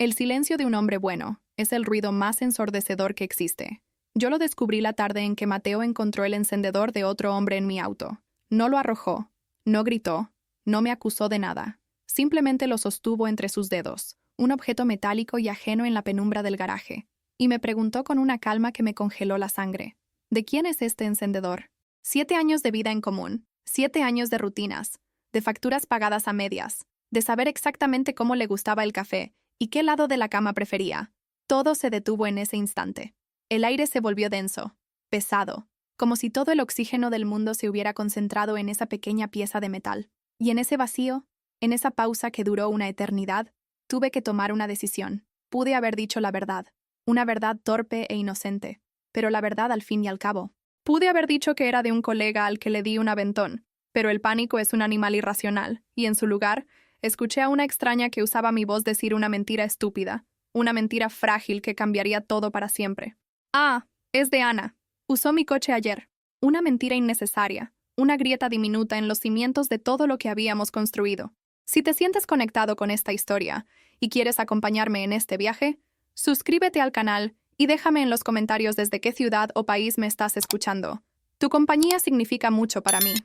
El silencio de un hombre bueno es el ruido más ensordecedor que existe. Yo lo descubrí la tarde en que Mateo encontró el encendedor de otro hombre en mi auto. No lo arrojó, no gritó, no me acusó de nada. Simplemente lo sostuvo entre sus dedos, un objeto metálico y ajeno en la penumbra del garaje. Y me preguntó con una calma que me congeló la sangre: ¿de quién es este encendedor? 7 años de vida en común, 7 años de rutinas, de facturas pagadas a medias, de saber exactamente cómo le gustaba el café y qué lado de la cama prefería. Todo se detuvo en ese instante. El aire se volvió denso, pesado, como si todo el oxígeno del mundo se hubiera concentrado en esa pequeña pieza de metal. Y en ese vacío, en esa pausa que duró una eternidad, tuve que tomar una decisión. Pude haber dicho la verdad, una verdad torpe e inocente, pero la verdad al fin y al cabo. Pude haber dicho que era de un colega al que le di un aventón, pero el pánico es un animal irracional, y en su lugar, escuché a una extraña que usaba mi voz decir una mentira estúpida, una mentira frágil que cambiaría todo para siempre. Ah, es de Ana. Usó mi coche ayer. Una mentira innecesaria, una grieta diminuta en los cimientos de todo lo que habíamos construido. Si te sientes conectado con esta historia y quieres acompañarme en este viaje, suscríbete al canal y déjame en los comentarios desde qué ciudad o país me estás escuchando. Tu compañía significa mucho para mí.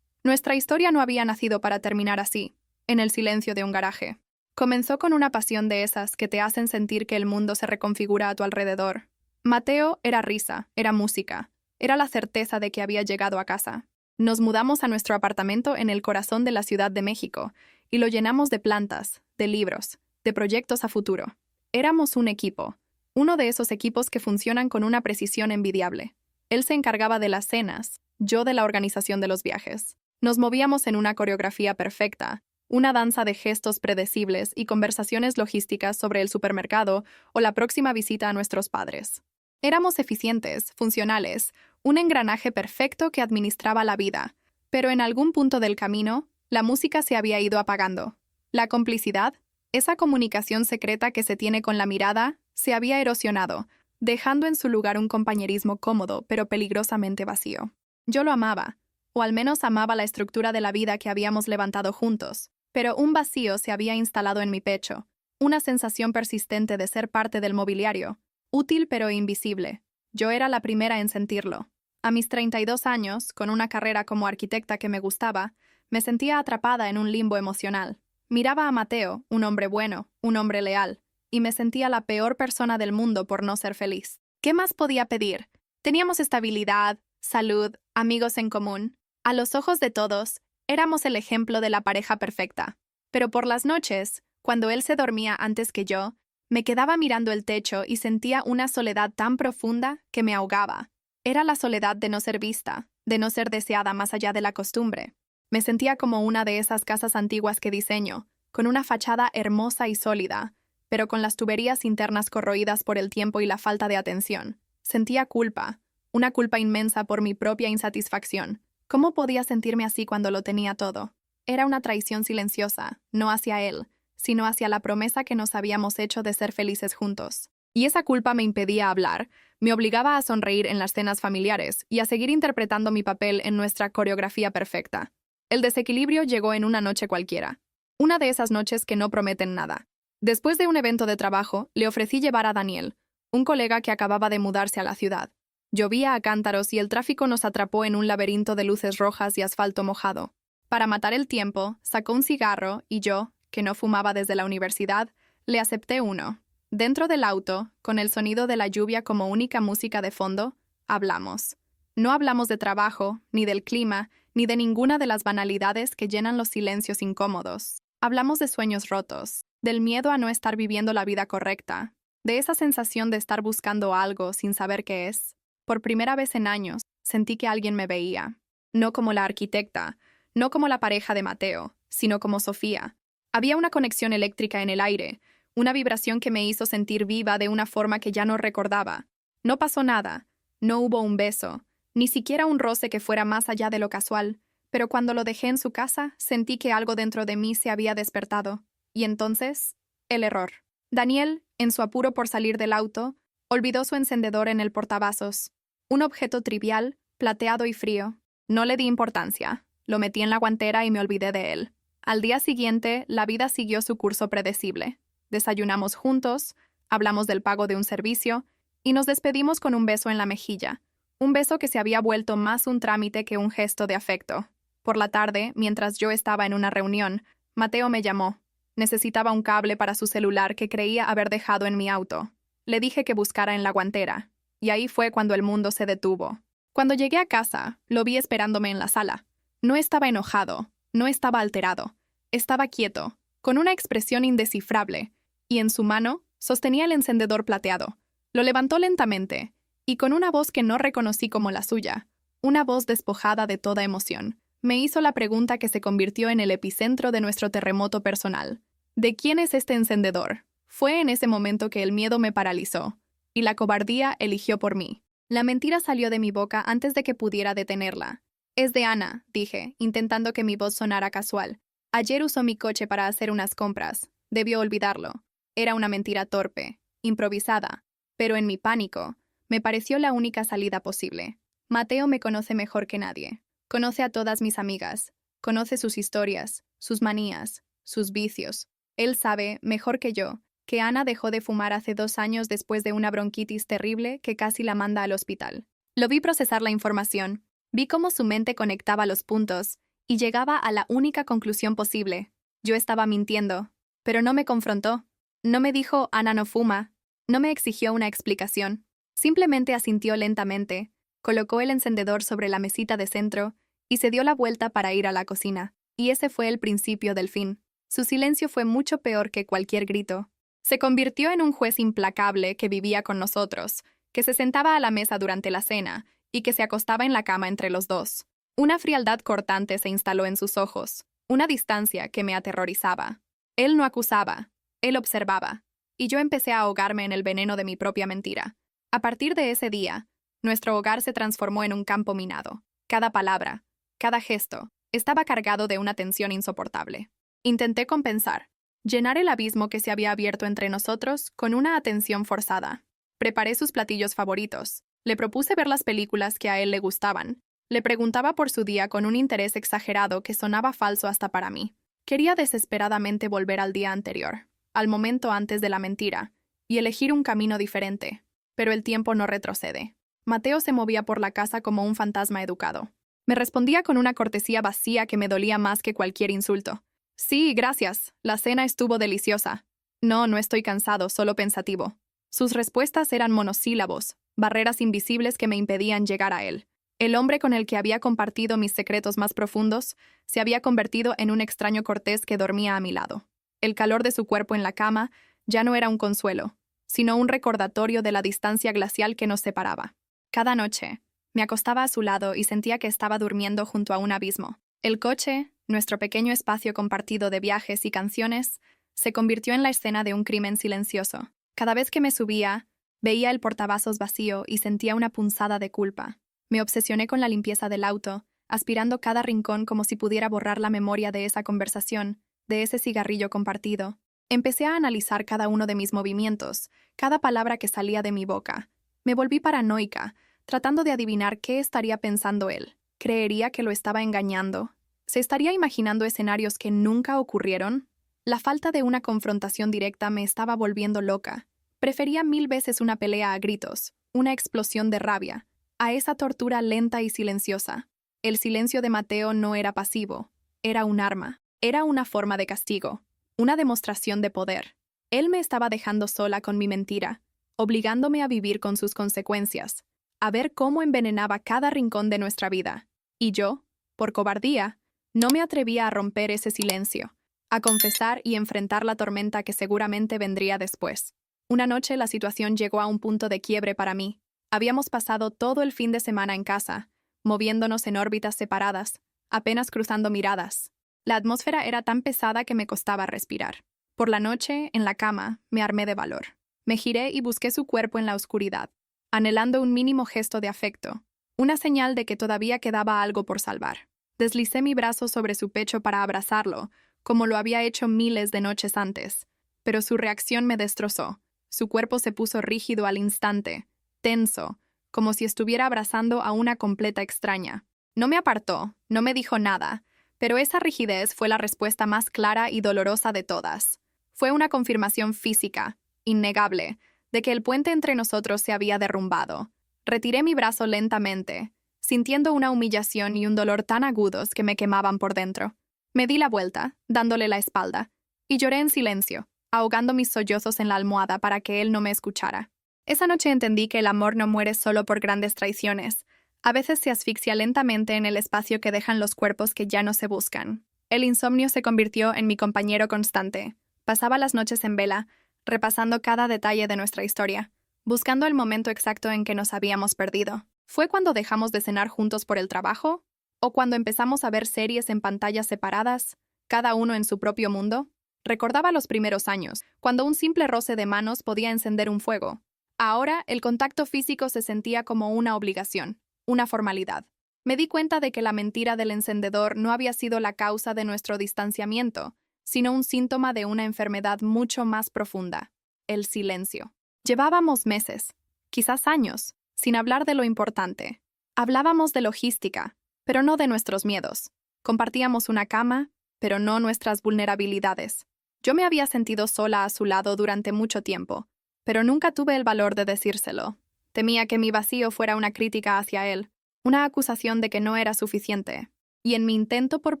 Nuestra historia no había nacido para terminar así, en el silencio de un garaje. Comenzó con una pasión de esas que te hacen sentir que el mundo se reconfigura a tu alrededor. Mateo era risa, era música, era la certeza de que había llegado a casa. Nos mudamos a nuestro apartamento en el corazón de la Ciudad de México y lo llenamos de plantas, de libros, de proyectos a futuro. Éramos un equipo, uno de esos equipos que funcionan con una precisión envidiable. Él se encargaba de las cenas, yo de la organización de los viajes. Nos movíamos en una coreografía perfecta, una danza de gestos predecibles y conversaciones logísticas sobre el supermercado o la próxima visita a nuestros padres. Éramos eficientes, funcionales, un engranaje perfecto que administraba la vida, pero en algún punto del camino, la música se había ido apagando. La complicidad, esa comunicación secreta que se tiene con la mirada, se había erosionado, dejando en su lugar un compañerismo cómodo pero peligrosamente vacío. Yo lo amaba, o al menos amaba la estructura de la vida que habíamos levantado juntos, pero un vacío se había instalado en mi pecho, una sensación persistente de ser parte del mobiliario, útil pero invisible. Yo era la primera en sentirlo. A mis 32 años, con una carrera como arquitecta que me gustaba, me sentía atrapada en un limbo emocional. Miraba a Mateo, un hombre bueno, un hombre leal, y me sentía la peor persona del mundo por no ser feliz. ¿Qué más podía pedir? Teníamos estabilidad, salud, amigos en común. A los ojos de todos, éramos el ejemplo de la pareja perfecta. Pero por las noches, cuando él se dormía antes que yo, me quedaba mirando el techo y sentía una soledad tan profunda que me ahogaba. Era la soledad de no ser vista, de no ser deseada más allá de la costumbre. Me sentía como una de esas casas antiguas que diseño, con una fachada hermosa y sólida, pero con las tuberías internas corroídas por el tiempo y la falta de atención. Sentía culpa, una culpa inmensa por mi propia insatisfacción. ¿Cómo podía sentirme así cuando lo tenía todo? Era una traición silenciosa, no hacia él, sino hacia la promesa que nos habíamos hecho de ser felices juntos. Y esa culpa me impedía hablar, me obligaba a sonreír en las cenas familiares y a seguir interpretando mi papel en nuestra coreografía perfecta. El desequilibrio llegó en una noche cualquiera. Una de esas noches que no prometen nada. Después de un evento de trabajo, le ofrecí llevar a Daniel, un colega que acababa de mudarse a la ciudad. Llovía a cántaros y el tráfico nos atrapó en un laberinto de luces rojas y asfalto mojado. Para matar el tiempo, sacó un cigarro y yo, que no fumaba desde la universidad, le acepté uno. Dentro del auto, con el sonido de la lluvia como única música de fondo, hablamos. No hablamos de trabajo, ni del clima, ni de ninguna de las banalidades que llenan los silencios incómodos. Hablamos de sueños rotos, del miedo a no estar viviendo la vida correcta, de esa sensación de estar buscando algo sin saber qué es. Por primera vez en años, sentí que alguien me veía. No como la arquitecta, no como la pareja de Mateo, sino como Sofía. Había una conexión eléctrica en el aire, una vibración que me hizo sentir viva de una forma que ya no recordaba. No pasó nada, no hubo un beso, ni siquiera un roce que fuera más allá de lo casual, pero cuando lo dejé en su casa, sentí que algo dentro de mí se había despertado. Y entonces, el error. Daniel, en su apuro por salir del auto, olvidó su encendedor en el portavasos. Un objeto trivial, plateado y frío. No le di importancia. Lo metí en la guantera y me olvidé de él. Al día siguiente, la vida siguió su curso predecible. desayunamos juntos, hablamos del pago de un servicio y nos despedimos con un beso en la mejilla, un beso que se había vuelto más un trámite que un gesto de afecto. Por la tarde, mientras yo estaba en una reunión, Mateo me llamó. Necesitaba un cable para su celular que creía haber dejado en mi auto. Le dije que buscara en la guantera, y ahí fue cuando el mundo se detuvo. Cuando llegué a casa, lo vi esperándome en la sala. No estaba enojado, no estaba alterado. Estaba quieto, con una expresión indescifrable, y en su mano sostenía el encendedor plateado. Lo levantó lentamente, y con una voz que no reconocí como la suya, una voz despojada de toda emoción, me hizo la pregunta que se convirtió en el epicentro de nuestro terremoto personal. ¿De quién es este encendedor? Fue en ese momento que el miedo me paralizó, y la cobardía eligió por mí. La mentira salió de mi boca antes de que pudiera detenerla. Es de Ana, dije, intentando que mi voz sonara casual. Ayer usó mi coche para hacer unas compras. Debió olvidarlo. Era una mentira torpe, improvisada, pero en mi pánico, me pareció la única salida posible. Mateo me conoce mejor que nadie. Conoce a todas mis amigas. Conoce sus historias, sus manías, sus vicios. Él sabe, mejor que yo, que Ana dejó de fumar hace 2 años después de una bronquitis terrible que casi la manda al hospital. Lo vi procesar la información. Vi cómo su mente conectaba los puntos y llegaba a la única conclusión posible. Yo estaba mintiendo, pero no me confrontó. No me dijo Ana no fuma. No me exigió una explicación. Simplemente asintió lentamente, colocó el encendedor sobre la mesita de centro y se dio la vuelta para ir a la cocina. Y ese fue el principio del fin. Su silencio fue mucho peor que cualquier grito. Se convirtió en un juez implacable que vivía con nosotros, que se sentaba a la mesa durante la cena y que se acostaba en la cama entre los dos. Una frialdad cortante se instaló en sus ojos, una distancia que me aterrorizaba. Él no acusaba, él observaba, y yo empecé a ahogarme en el veneno de mi propia mentira. A partir de ese día, nuestro hogar se transformó en un campo minado. Cada palabra, cada gesto, estaba cargado de una tensión insoportable. Intenté compensar, llenar el abismo que se había abierto entre nosotros con una atención forzada. Preparé sus platillos favoritos. Le propuse ver las películas que a él le gustaban. Le preguntaba por su día con un interés exagerado que sonaba falso hasta para mí. Quería desesperadamente volver al día anterior, al momento antes de la mentira, y elegir un camino diferente. Pero el tiempo no retrocede. Mateo se movía por la casa como un fantasma educado. Me respondía con una cortesía vacía que me dolía más que cualquier insulto. Sí, gracias. La cena estuvo deliciosa. No, no estoy cansado, solo pensativo. Sus respuestas eran monosílabos, barreras invisibles que me impedían llegar a él. El hombre con el que había compartido mis secretos más profundos se había convertido en un extraño cortés que dormía a mi lado. El calor de su cuerpo en la cama ya no era un consuelo, sino un recordatorio de la distancia glacial que nos separaba. Cada noche, me acostaba a su lado y sentía que estaba durmiendo junto a un abismo. El coche, nuestro pequeño espacio compartido de viajes y canciones, se convirtió en la escena de un crimen silencioso. Cada vez que me subía, veía el portavasos vacío y sentía una punzada de culpa. Me obsesioné con la limpieza del auto, aspirando cada rincón como si pudiera borrar la memoria de esa conversación, de ese cigarrillo compartido. Empecé a analizar cada uno de mis movimientos, cada palabra que salía de mi boca. Me volví paranoica, tratando de adivinar qué estaría pensando él. ¿Creería que lo estaba engañando? ¿Se estaría imaginando escenarios que nunca ocurrieron? La falta de una confrontación directa me estaba volviendo loca. Prefería 1000 veces una pelea a gritos, una explosión de rabia, a esa tortura lenta y silenciosa. El silencio de Mateo no era pasivo, era un arma, era una forma de castigo, una demostración de poder. Él me estaba dejando sola con mi mentira, obligándome a vivir con sus consecuencias, a ver cómo envenenaba cada rincón de nuestra vida. Y yo, por cobardía, no me atrevía a romper ese silencio, a confesar y enfrentar la tormenta que seguramente vendría después. Una noche la situación llegó a un punto de quiebre para mí. Habíamos pasado todo el fin de semana en casa, moviéndonos en órbitas separadas, apenas cruzando miradas. La atmósfera era tan pesada que me costaba respirar. Por la noche, en la cama, me armé de valor. Me giré y busqué su cuerpo en la oscuridad, anhelando un mínimo gesto de afecto, una señal de que todavía quedaba algo por salvar. Deslicé mi brazo sobre su pecho para abrazarlo, como lo había hecho miles de noches antes, pero su reacción me destrozó. Su cuerpo se puso rígido al instante, tenso, como si estuviera abrazando a una completa extraña. No me apartó, no me dijo nada, pero esa rigidez fue la respuesta más clara y dolorosa de todas. Fue una confirmación física, innegable, de que el puente entre nosotros se había derrumbado. Retiré mi brazo lentamente, sintiendo una humillación y un dolor tan agudos que me quemaban por dentro. Me di la vuelta, dándole la espalda, y lloré en silencio, ahogando mis sollozos en la almohada para que él no me escuchara. Esa noche entendí que el amor no muere solo por grandes traiciones. A veces se asfixia lentamente en el espacio que dejan los cuerpos que ya no se buscan. El insomnio se convirtió en mi compañero constante. Pasaba las noches en vela, repasando cada detalle de nuestra historia, buscando el momento exacto en que nos habíamos perdido. ¿Fue cuando dejamos de cenar juntos por el trabajo? ¿O cuando empezamos a ver series en pantallas separadas, cada uno en su propio mundo? Recordaba los primeros años, cuando un simple roce de manos podía encender un fuego. Ahora, el contacto físico se sentía como una obligación, una formalidad. Me di cuenta de que la mentira del encendedor no había sido la causa de nuestro distanciamiento, sino un síntoma de una enfermedad mucho más profunda: el silencio. Llevábamos meses, quizás años, sin hablar de lo importante. Hablábamos de logística, pero no de nuestros miedos. Compartíamos una cama, pero no nuestras vulnerabilidades. Yo me había sentido sola a su lado durante mucho tiempo, pero nunca tuve el valor de decírselo. Temía que mi vacío fuera una crítica hacia él, una acusación de que no era suficiente. Y en mi intento por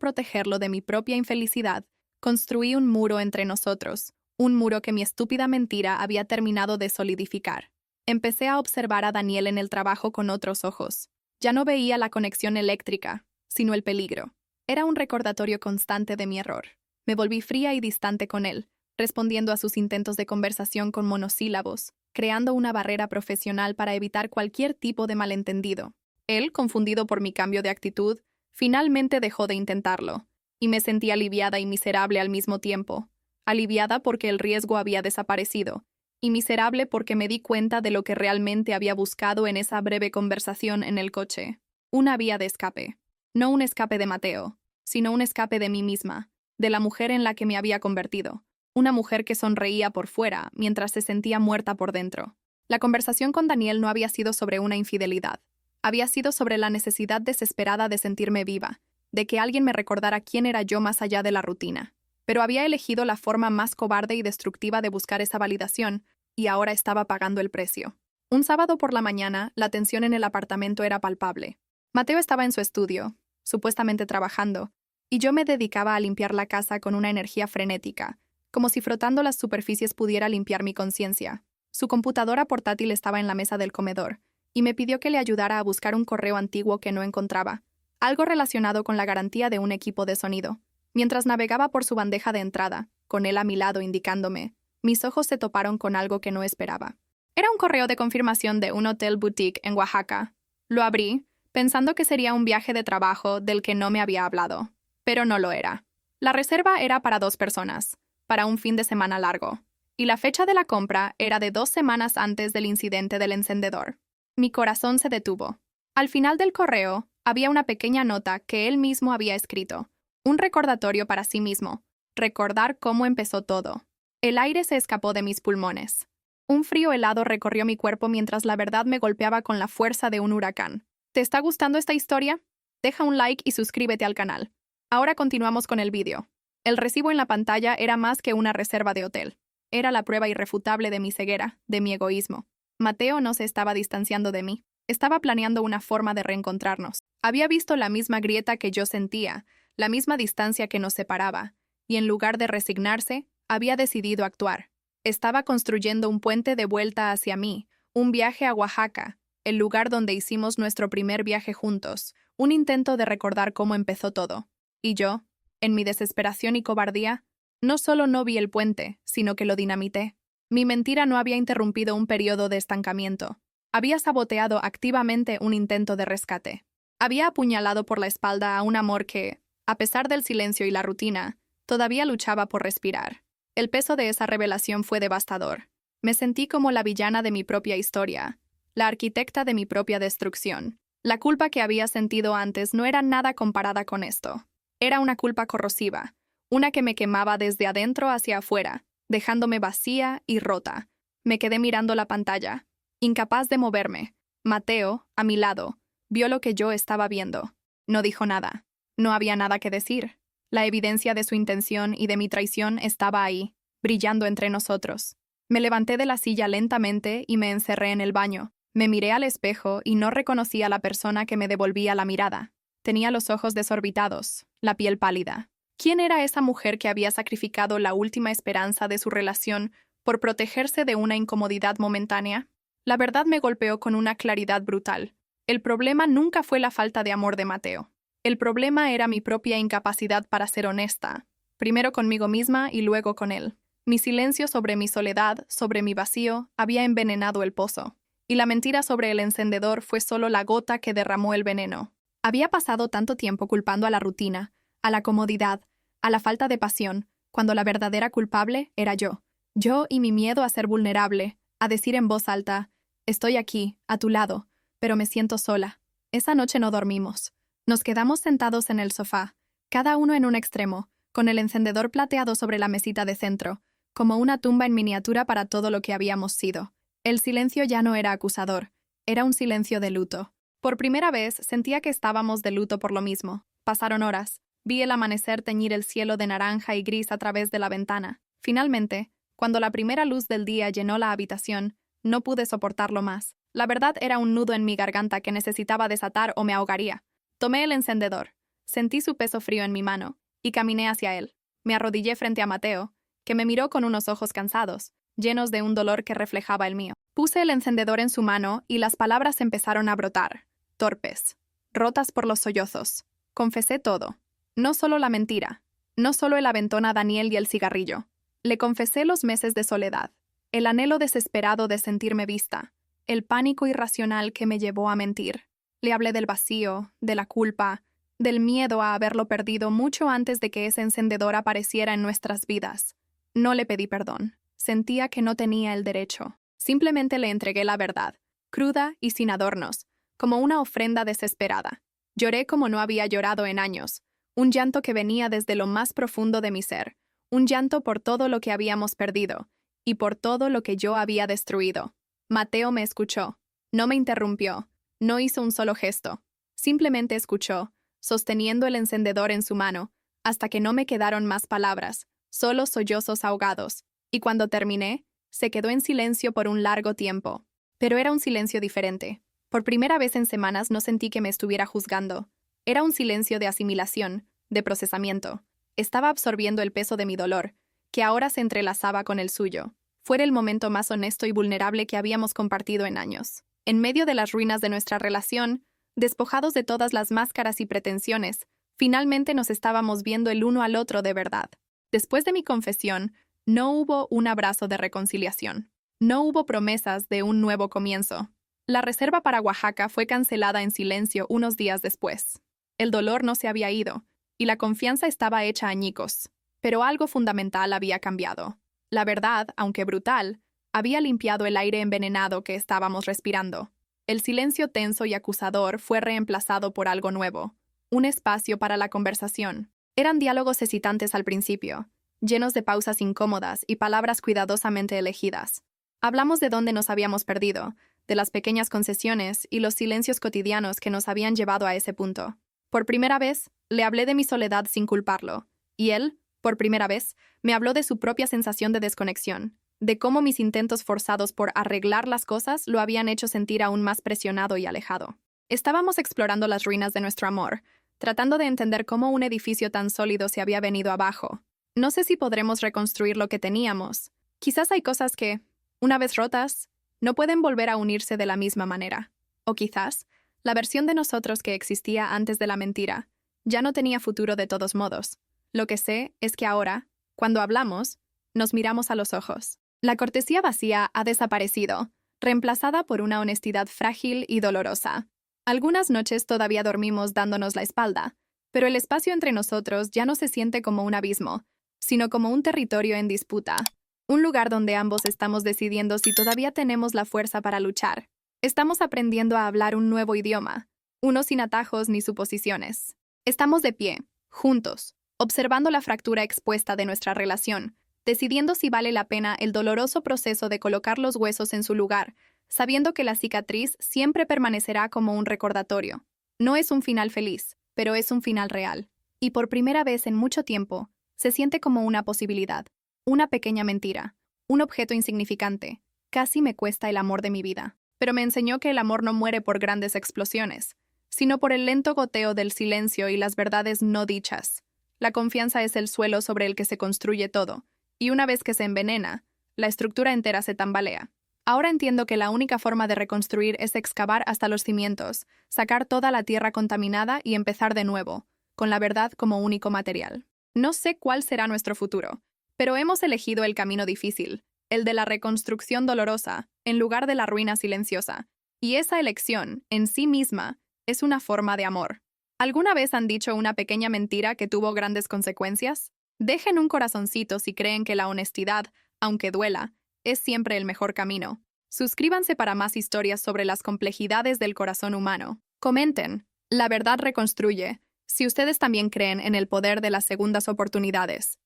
protegerlo de mi propia infelicidad, construí un muro entre nosotros, un muro que mi estúpida mentira había terminado de solidificar. Empecé a observar a Daniel en el trabajo con otros ojos. Ya no veía la conexión eléctrica, sino el peligro. Era un recordatorio constante de mi error. Me volví fría y distante con él, respondiendo a sus intentos de conversación con monosílabos, creando una barrera profesional para evitar cualquier tipo de malentendido. Él, confundido por mi cambio de actitud, finalmente dejó de intentarlo, y me sentí aliviada y miserable al mismo tiempo. Aliviada porque el riesgo había desaparecido, y miserable porque me di cuenta de lo que realmente había buscado en esa breve conversación en el coche. Una vía de escape. No un escape de Mateo, sino un escape de mí misma, de la mujer en la que me había convertido. Una mujer que sonreía por fuera mientras se sentía muerta por dentro. La conversación con Daniel no había sido sobre una infidelidad. Había sido sobre la necesidad desesperada de sentirme viva, de que alguien me recordara quién era yo más allá de la rutina. Pero había elegido la forma más cobarde y destructiva de buscar esa validación, y ahora estaba pagando el precio. Un sábado por la mañana, la tensión en el apartamento era palpable. Mateo estaba en su estudio, supuestamente trabajando, y yo me dedicaba a limpiar la casa con una energía frenética, como si frotando las superficies pudiera limpiar mi conciencia. Su computadora portátil estaba en la mesa del comedor, y me pidió que le ayudara a buscar un correo antiguo que no encontraba, algo relacionado con la garantía de un equipo de sonido. Mientras navegaba por su bandeja de entrada, con él a mi lado indicándome, mis ojos se toparon con algo que no esperaba. Era un correo de confirmación de un hotel boutique en Oaxaca. Lo abrí, pensando que sería un viaje de trabajo del que no me había hablado, pero no lo era. La reserva era para 2 personas, para un fin de semana largo, y la fecha de la compra era de 2 semanas antes del incidente del encendedor. Mi corazón se detuvo. Al final del correo, había una pequeña nota que él mismo había escrito, un recordatorio para sí mismo, recordar cómo empezó todo. El aire se escapó de mis pulmones. Un frío helado recorrió mi cuerpo mientras la verdad me golpeaba con la fuerza de un huracán. ¿Te está gustando esta historia? Deja un like y suscríbete al canal. Ahora continuamos con el vídeo. El recibo en la pantalla era más que una reserva de hotel. Era la prueba irrefutable de mi ceguera, de mi egoísmo. Mateo no se estaba distanciando de mí. Estaba planeando una forma de reencontrarnos. Había visto la misma grieta que yo sentía, la misma distancia que nos separaba, y en lugar de resignarse, había decidido actuar. Estaba construyendo un puente de vuelta hacia mí, un viaje a Oaxaca, el lugar donde hicimos nuestro primer viaje juntos, un intento de recordar cómo empezó todo. Y yo, en mi desesperación y cobardía, no solo no vi el puente, sino que lo dinamité. Mi mentira no había interrumpido un periodo de estancamiento. Había saboteado activamente un intento de rescate. Había apuñalado por la espalda a un amor que, a pesar del silencio y la rutina, todavía luchaba por respirar. El peso de esa revelación fue devastador. Me sentí como la villana de mi propia historia, la arquitecta de mi propia destrucción. La culpa que había sentido antes no era nada comparada con esto. Era una culpa corrosiva, una que me quemaba desde adentro hacia afuera, dejándome vacía y rota. Me quedé mirando la pantalla, incapaz de moverme. Mateo, a mi lado, vio lo que yo estaba viendo. No dijo nada. No había nada que decir. La evidencia de su intención y de mi traición estaba ahí, brillando entre nosotros. Me levanté de la silla lentamente y me encerré en el baño. Me miré al espejo y no reconocí a la persona que me devolvía la mirada. Tenía los ojos desorbitados, la piel pálida. ¿Quién era esa mujer que había sacrificado la última esperanza de su relación por protegerse de una incomodidad momentánea? La verdad me golpeó con una claridad brutal. El problema nunca fue la falta de amor de Mateo. El problema era mi propia incapacidad para ser honesta, primero conmigo misma y luego con él. Mi silencio sobre mi soledad, sobre mi vacío, había envenenado el pozo. Y la mentira sobre el encendedor fue solo la gota que derramó el veneno. Había pasado tanto tiempo culpando a la rutina, a la comodidad, a la falta de pasión, cuando la verdadera culpable era yo. Yo y mi miedo a ser vulnerable, a decir en voz alta, estoy aquí, a tu lado, pero me siento sola. Esa noche no dormimos. Nos quedamos sentados en el sofá, cada uno en un extremo, con el encendedor plateado sobre la mesita de centro, como una tumba en miniatura para todo lo que habíamos sido. El silencio ya no era acusador, era un silencio de luto. Por primera vez sentía que estábamos de luto por lo mismo. Pasaron horas. Vi el amanecer teñir el cielo de naranja y gris a través de la ventana. Finalmente, cuando la primera luz del día llenó la habitación, no pude soportarlo más. La verdad era un nudo en mi garganta que necesitaba desatar o me ahogaría. Tomé el encendedor, sentí su peso frío en mi mano, y caminé hacia él. Me arrodillé frente a Mateo, que me miró con unos ojos cansados, llenos de un dolor que reflejaba el mío. Puse el encendedor en su mano y las palabras empezaron a brotar, torpes, rotas por los sollozos. Confesé todo. No solo la mentira, no solo el aventón a Daniel y el cigarrillo. Le confesé los meses de soledad, el anhelo desesperado de sentirme vista, el pánico irracional que me llevó a mentir. Le hablé del vacío, de la culpa, del miedo a haberlo perdido mucho antes de que ese encendedor apareciera en nuestras vidas. No le pedí perdón. Sentía que no tenía el derecho. Simplemente le entregué la verdad, cruda y sin adornos, como una ofrenda desesperada. Lloré como no había llorado en años, un llanto que venía desde lo más profundo de mi ser, un llanto por todo lo que habíamos perdido, y por todo lo que yo había destruido. Mateo me escuchó, no me interrumpió, no hizo un solo gesto, simplemente escuchó, sosteniendo el encendedor en su mano, hasta que no me quedaron más palabras, solo sollozos ahogados. Y cuando terminé, se quedó en silencio por un largo tiempo. Pero era un silencio diferente. Por primera vez en semanas no sentí que me estuviera juzgando. Era un silencio de asimilación, de procesamiento. Estaba absorbiendo el peso de mi dolor, que ahora se entrelazaba con el suyo. Fue el momento más honesto y vulnerable que habíamos compartido en años. En medio de las ruinas de nuestra relación, despojados de todas las máscaras y pretensiones, finalmente nos estábamos viendo el uno al otro de verdad. Después de mi confesión, no hubo un abrazo de reconciliación. No hubo promesas de un nuevo comienzo. La reserva para Oaxaca fue cancelada en silencio unos días después. El dolor no se había ido, y la confianza estaba hecha añicos. Pero algo fundamental había cambiado. La verdad, aunque brutal, había limpiado el aire envenenado que estábamos respirando. El silencio tenso y acusador fue reemplazado por algo nuevo, un espacio para la conversación. Eran diálogos excitantes al principio, llenos de pausas incómodas y palabras cuidadosamente elegidas. Hablamos de dónde nos habíamos perdido, de las pequeñas concesiones y los silencios cotidianos que nos habían llevado a ese punto. Por primera vez, le hablé de mi soledad sin culparlo, y él, por primera vez, me habló de su propia sensación de desconexión, de cómo mis intentos forzados por arreglar las cosas lo habían hecho sentir aún más presionado y alejado. Estábamos explorando las ruinas de nuestro amor, tratando de entender cómo un edificio tan sólido se había venido abajo. No sé si podremos reconstruir lo que teníamos. Quizás hay cosas que, una vez rotas, no pueden volver a unirse de la misma manera. O quizás, la versión de nosotros que existía antes de la mentira, ya no tenía futuro de todos modos. Lo que sé es que ahora, cuando hablamos, nos miramos a los ojos. La cortesía vacía ha desaparecido, reemplazada por una honestidad frágil y dolorosa. Algunas noches todavía dormimos dándonos la espalda, pero el espacio entre nosotros ya no se siente como un abismo, sino como un territorio en disputa, un lugar donde ambos estamos decidiendo si todavía tenemos la fuerza para luchar. Estamos aprendiendo a hablar un nuevo idioma, uno sin atajos ni suposiciones. Estamos de pie, juntos, observando la fractura expuesta de nuestra relación, decidiendo si vale la pena el doloroso proceso de colocar los huesos en su lugar, sabiendo que la cicatriz siempre permanecerá como un recordatorio. No es un final feliz, pero es un final real. Y por primera vez en mucho tiempo, se siente como una posibilidad. Una pequeña mentira, un objeto insignificante. Casi me cuesta el amor de mi vida. Pero me enseñó que el amor no muere por grandes explosiones, sino por el lento goteo del silencio y las verdades no dichas. La confianza es el suelo sobre el que se construye todo, y una vez que se envenena, la estructura entera se tambalea. Ahora entiendo que la única forma de reconstruir es excavar hasta los cimientos, sacar toda la tierra contaminada y empezar de nuevo, con la verdad como único material. No sé cuál será nuestro futuro, pero hemos elegido el camino difícil, el de la reconstrucción dolorosa, en lugar de la ruina silenciosa. Y esa elección, en sí misma, es una forma de amor. ¿Alguna vez han dicho una pequeña mentira que tuvo grandes consecuencias? Dejen un corazoncito si creen que la honestidad, aunque duela, es siempre el mejor camino. Suscríbanse para más historias sobre las complejidades del corazón humano. Comenten. La verdad reconstruye. Si ustedes también creen en el poder de las segundas oportunidades.